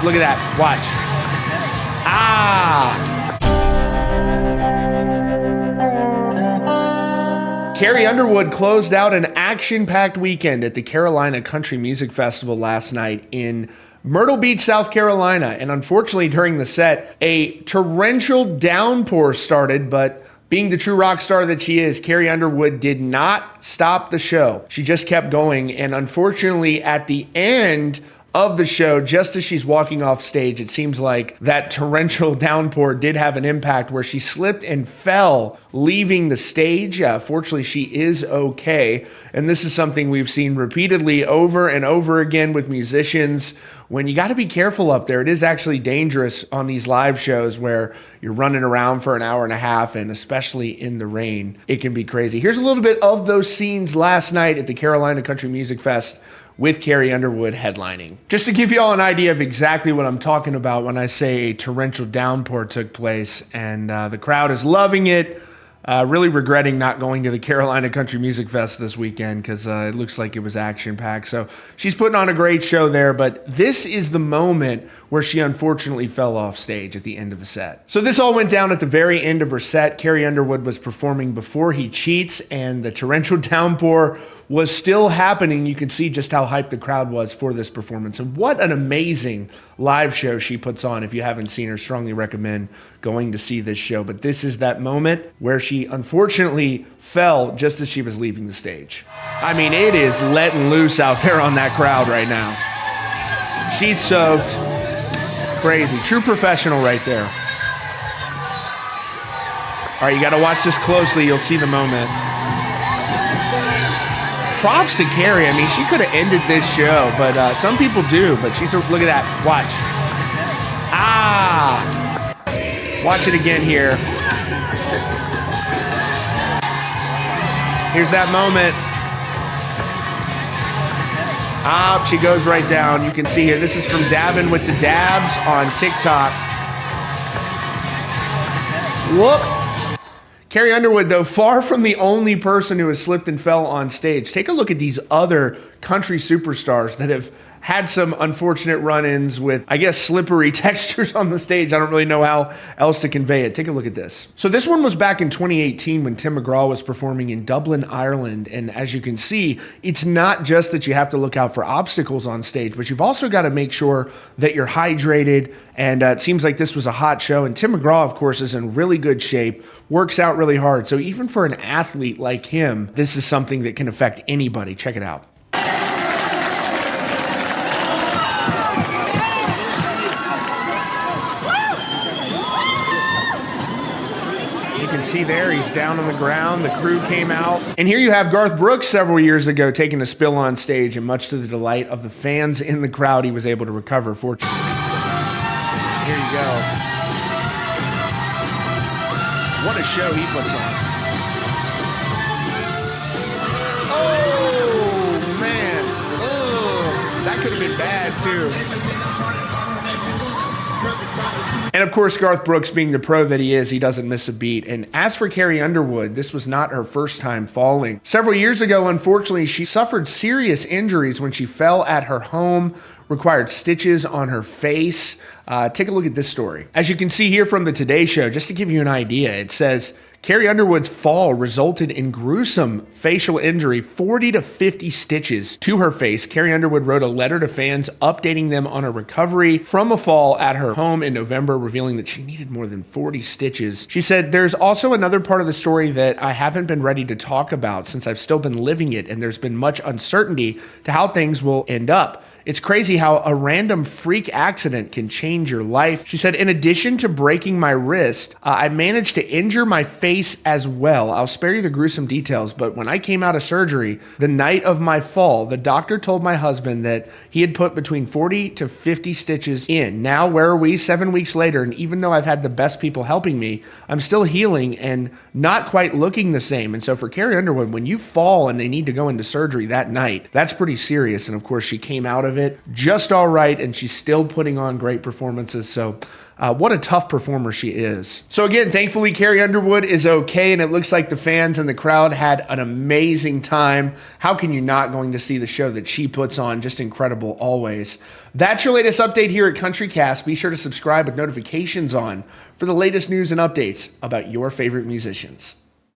look at that. Watch. Ah! Carrie Underwood closed out an action-packed weekend at the Carolina Country Music Festival last night in Myrtle Beach, South Carolina. And unfortunately, during the set, a torrential downpour started, but being the true rock star that she is, Carrie Underwood did not stop the show. She just kept going. And unfortunately, at the end of the show, just as she's walking off stage, it seems like that torrential downpour did have an impact where she slipped and fell leaving the stage. Fortunately, she is okay. And this is something we've seen repeatedly over and over again with musicians. When you got to be careful up there, it is actually dangerous on these live shows where you're running around for an hour and a half, and especially in the rain, it can be crazy. Here's a little bit of those scenes last night at the Carolina Country Music Fest with Carrie Underwood headlining. Just to give you all an idea of exactly what I'm talking about when I say a torrential downpour took place, and the crowd is loving it. Really regretting not going to the Carolina Country Music Fest this weekend because it looks like it was action-packed. So she's putting on a great show there, but this is the moment where she unfortunately fell off stage at the end of the set. So this all went down at the very end of her set. Carrie Underwood was performing Before He Cheats, and the torrential downpour was still happening. You can see just how hyped the crowd was for this performance. And what an amazing live show she puts on. If you haven't seen her, strongly recommend going to see this show. But this is that moment where she unfortunately fell just as she was leaving the stage. I mean, it is letting loose out there on that crowd right now. She's soaked. Crazy. True professional right there. All right, you got to watch this closely. You'll see the moment. Props to Carrie. I mean, she could have ended this show, but some people do. But she's, look at that. Watch. Ah! Watch it again here. Here's that moment. Ah, she goes right down. You can see here. This is from Dabbing with the Dabs on TikTok. Whoop. Carrie Underwood, though, far from the only person who has slipped and fell on stage. Take a look at these other country superstars that have had some unfortunate run-ins with, I guess, slippery textures on the stage. I don't really know how else to convey it. Take a look at this. So this one was back in 2018 when Tim McGraw was performing in Dublin, Ireland. And as you can see, it's not just that you have to look out for obstacles on stage, but you've also got to make sure that you're hydrated. And it seems like this was a hot show. And Tim McGraw, of course, is in really good shape, works out really hard. So even for an athlete like him, this is something that can affect anybody. Check it out. See there, he's down on the ground. The crew came out. And here you have Garth Brooks several years ago taking a spill on stage, and much to the delight of the fans in the crowd, he was able to recover, fortunately. Here you go. What a show he puts on. Oh, man. Oh, that could have been bad, too. And of course, Garth Brooks, being the pro that he is, he doesn't miss a beat. And as for Carrie Underwood, this was not her first time falling. Several years ago, unfortunately, she suffered serious injuries when she fell at her home, required stitches on her face. Take a look at this story. As you can see here from the Today Show, just to give you an idea, it says, Carrie Underwood's fall resulted in gruesome facial injury, 40 to 50 stitches to her face. Carrie Underwood wrote a letter to fans updating them on her recovery from a fall at her home in November, revealing that she needed more than 40 stitches. She said, there's also another part of the story that I haven't been ready to talk about since I've still been living it, and there's been much uncertainty to how things will end up. It's crazy how a random freak accident can change your life. She said, in addition to breaking my wrist, I managed to injure my face as well. I'll spare you the gruesome details, but when I came out of surgery, the night of my fall, the doctor told my husband that he had put between 40 to 50 stitches in. Now, where are we 7 weeks later? And even though I've had the best people helping me, I'm still healing and not quite looking the same. And so for Carrie Underwood, when you fall and they need to go into surgery that night, that's pretty serious. And of course, she came out of it it just all right, and she's still putting on great performances. So what a tough performer she is. So again, thankfully, Carrie Underwood is okay, and it looks like the fans and the crowd had an amazing time. How can you not going to see the show that she puts on? Just incredible always. That's your latest update here at CountryCast. Be sure to subscribe with notifications on for the latest news and updates about your favorite musicians.